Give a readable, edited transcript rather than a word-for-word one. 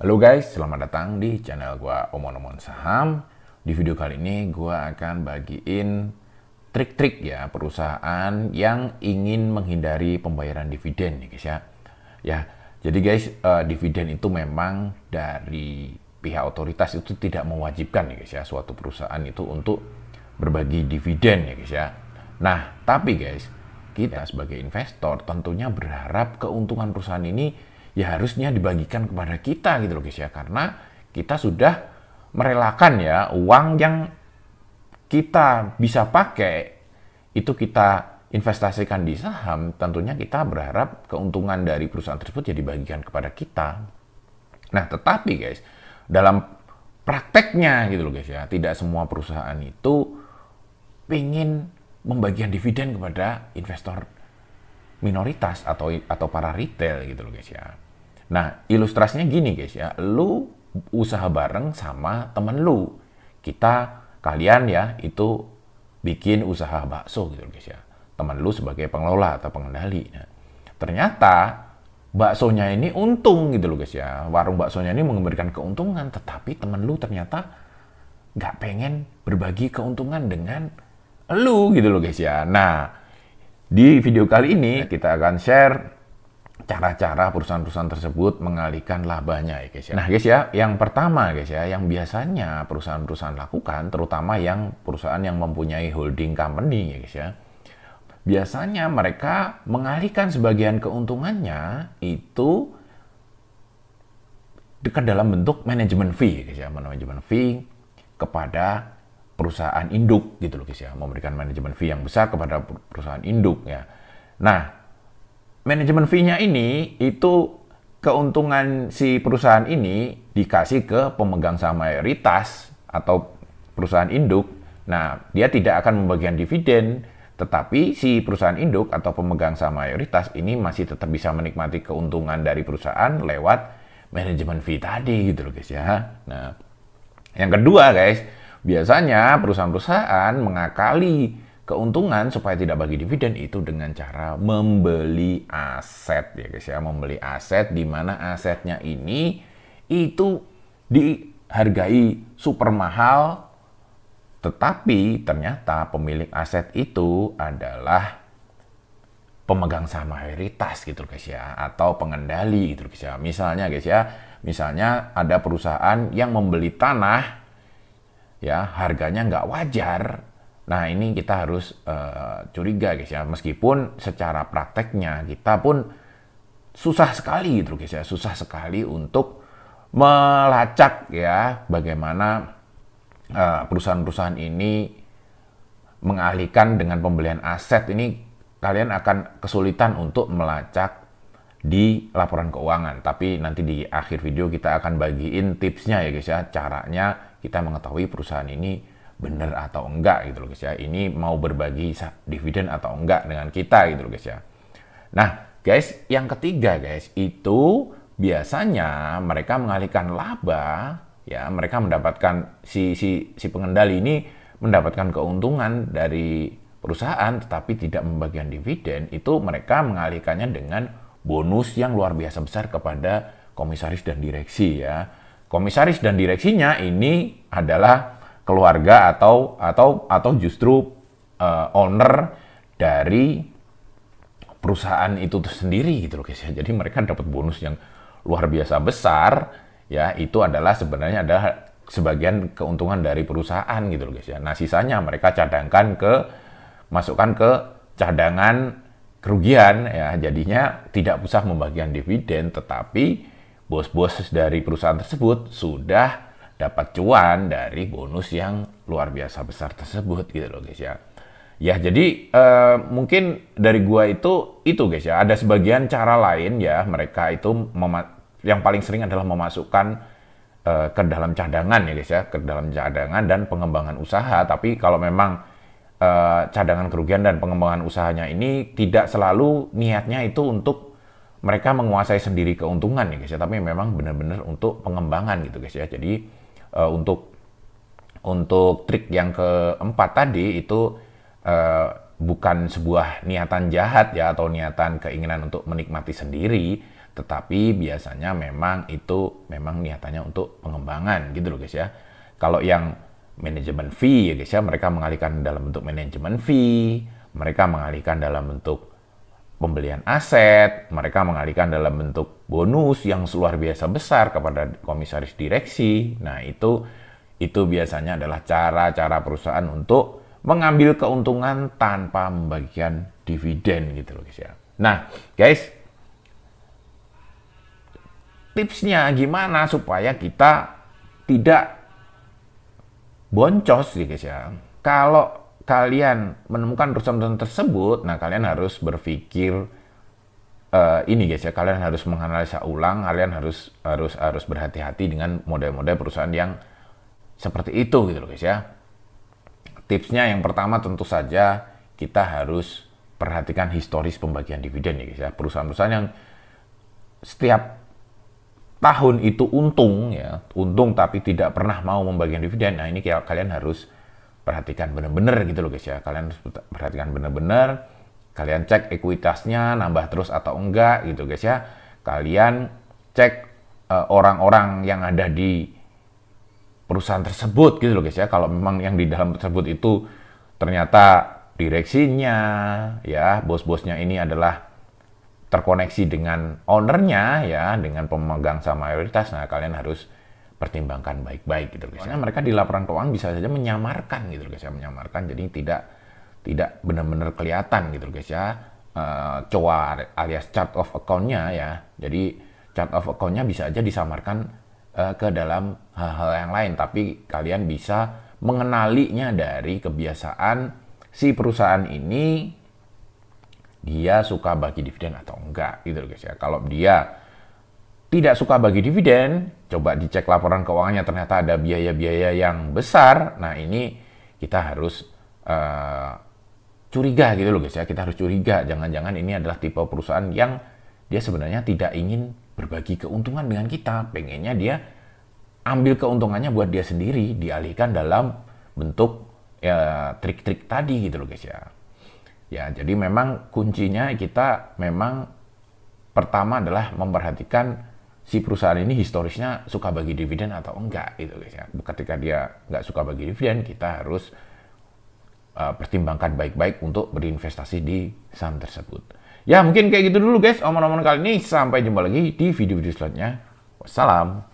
Halo guys, selamat datang di channel gua Omon-Omon Saham. Di video kali ini gua akan bagiin trik-trik ya perusahaan yang ingin menghindari pembayaran dividen nih guys ya. Ya, jadi guys, dividen itu memang dari pihak otoritas itu tidak mewajibkan nih guys ya suatu perusahaan itu untuk berbagi dividen ya guys ya. Nah, tapi guys, kita sebagai investor tentunya berharap keuntungan perusahaan ini ya harusnya dibagikan kepada kita gitu loh guys ya, karena kita sudah merelakan ya uang yang kita bisa pakai itu kita investasikan di saham. Tentunya kita berharap keuntungan dari perusahaan tersebut ya dibagikan kepada kita. Nah, tetapi guys, dalam prakteknya gitu loh guys ya, tidak semua perusahaan itu ingin membagikan dividen kepada investor minoritas atau para retail gitu loh guys ya. Nah, ilustrasinya gini guys ya, lu usaha bareng sama temen lu. Kalian ya itu bikin usaha bakso gitu loh guys ya. Temen lu sebagai pengelola atau pengendali. Nah, ternyata baksonya ini untung gitu loh guys ya. Warung baksonya ini memberikan keuntungan, tetapi temen lu ternyata nggak pengen berbagi keuntungan dengan lu gitu loh guys ya. Nah, di video kali ini kita akan share cara-cara perusahaan-perusahaan tersebut mengalihkan labanya ya guys ya. Nah guys ya, yang pertama guys ya, yang biasanya perusahaan-perusahaan lakukan, terutama yang perusahaan yang mempunyai holding company ya guys ya. Biasanya mereka mengalihkan sebagian keuntungannya itu dekat dalam bentuk manajemen fee ya guys ya, manajemen fee kepada perusahaan induk gitu loh guys ya, memberikan manajemen fee yang besar kepada perusahaan induk ya. Nah, manajemen fee-nya ini itu keuntungan si perusahaan ini dikasih ke pemegang saham mayoritas atau perusahaan induk. Nah, dia tidak akan membagikan dividen, tetapi si perusahaan induk atau pemegang saham mayoritas ini masih tetap bisa menikmati keuntungan dari perusahaan lewat manajemen fee tadi gitu loh guys ya. Nah, yang kedua guys, biasanya perusahaan-perusahaan mengakali keuntungan supaya tidak bagi dividen itu dengan cara membeli aset ya guys ya, membeli aset di mana asetnya ini itu dihargai super mahal, tetapi ternyata pemilik aset itu adalah pemegang saham mayoritas gitu guys ya, atau pengendali gitu guys ya. Misalnya guys ya, misalnya ada perusahaan yang membeli tanah ya harganya nggak wajar. Nah ini kita harus curiga guys ya, meskipun secara prakteknya kita pun susah sekali gitu guys ya, susah sekali untuk melacak ya bagaimana perusahaan-perusahaan ini mengalihkan dengan pembelian aset. Ini kalian akan kesulitan untuk melacak di laporan keuangan, tapi nanti di akhir video kita akan bagiin tipsnya ya guys ya, caranya kita mengetahui perusahaan ini benar atau enggak gitu loh guys ya, ini mau berbagi dividen atau enggak dengan kita gitu loh guys ya. Nah guys, yang ketiga guys, itu biasanya mereka mengalihkan laba ya, mereka mendapatkan si pengendali ini mendapatkan keuntungan dari perusahaan tetapi tidak membagikan dividen, itu mereka mengalihkannya dengan bonus yang luar biasa besar kepada komisaris dan direksi ya. Komisaris dan direksinya ini adalah keluarga atau justru owner dari perusahaan itu sendiri gitu loh guys ya. Jadi mereka dapat bonus yang luar biasa besar ya, itu adalah sebenarnya adalah sebagian keuntungan dari perusahaan gitu loh guys ya. Nah, sisanya mereka masukkan ke cadangan kerugian ya, jadinya tidak usah membagikan dividen, tetapi bos-bos dari perusahaan tersebut sudah dapat cuan dari bonus yang luar biasa besar tersebut gitu loh guys ya. Ya jadi mungkin dari gua itu guys ya, ada sebagian cara lain ya, mereka itu yang paling sering adalah memasukkan ke dalam cadangan ya guys ya, ke dalam cadangan dan pengembangan usaha. Tapi kalau memang cadangan kerugian dan pengembangan usahanya ini tidak selalu niatnya itu untuk mereka menguasai sendiri keuntungan ya guys ya, tapi memang benar-benar untuk pengembangan gitu guys ya. Jadi untuk trik yang keempat tadi itu bukan sebuah niatan jahat ya, atau niatan keinginan untuk menikmati sendiri, Tetapi biasanya memang itu memang niatannya untuk pengembangan gitu loh guys ya. Kalau yang manajemen fee ya guys ya, mereka mengalihkan dalam bentuk manajemen fee, mereka mengalihkan dalam bentuk pembelian aset, mereka mengalihkan dalam bentuk bonus yang luar biasa besar kepada komisaris direksi. Nah, itu biasanya adalah cara-cara perusahaan untuk mengambil keuntungan tanpa membagikan dividen gitu loh guys ya. Nah, guys, tipsnya gimana supaya kita tidak boncos sih guys ya. Kalau kalian menemukan perusahaan tersebut, nah kalian harus berpikir ini guys ya, kalian harus menganalisa ulang, kalian harus berhati-hati dengan model-model perusahaan yang seperti itu gitu loh guys ya. Tipsnya yang pertama tentu saja kita harus perhatikan historis pembagian dividen ya guys ya. Perusahaan-perusahaan yang setiap tahun itu untung ya, untung tapi tidak pernah mau membagikan dividen. Nah, ini kalian harus perhatikan benar-benar gitu loh guys ya. Kalian harus perhatikan benar-benar. Kalian cek ekuitasnya nambah terus atau enggak gitu guys ya. Kalian cek orang-orang yang ada di perusahaan tersebut gitu loh guys ya. Kalau memang yang di dalam tersebut itu ternyata direksinya ya, bos-bosnya ini adalah terkoneksi dengan ownernya ya, dengan pemegang saham mayoritas. Nah, kalian harus pertimbangkan baik-baik gitu guys. Karena mereka di laporan keuangan bisa saja menyamarkan gitu guys ya, menyamarkan, jadi tidak benar-benar kelihatan gitu guys ya. COA alias chart of account-nya ya. Jadi chart of account-nya bisa aja disamarkan ke dalam hal-hal yang lain, tapi kalian bisa mengenalinya dari kebiasaan si perusahaan ini, dia suka bagi dividen atau enggak gitu guys ya. Kalau dia tidak suka bagi dividen, coba dicek laporan keuangannya, ternyata ada biaya-biaya yang besar. Nah, ini kita harus curiga gitu loh guys ya. Kita harus curiga, jangan-jangan ini adalah tipe perusahaan yang dia sebenarnya tidak ingin berbagi keuntungan dengan kita. Pengennya dia ambil keuntungannya buat dia sendiri, dialihkan dalam bentuk ya, trik-trik tadi gitu loh guys ya. Ya, jadi memang kuncinya kita memang pertama adalah memperhatikan si perusahaan ini historisnya suka bagi dividen atau enggak gitu guys ya. Ketika dia nggak suka bagi dividen, kita harus pertimbangkan baik-baik untuk berinvestasi di saham tersebut. Ya, mungkin kayak gitu dulu guys omong-omong kali ini. Sampai jumpa lagi di video-video selanjutnya. Wassalam.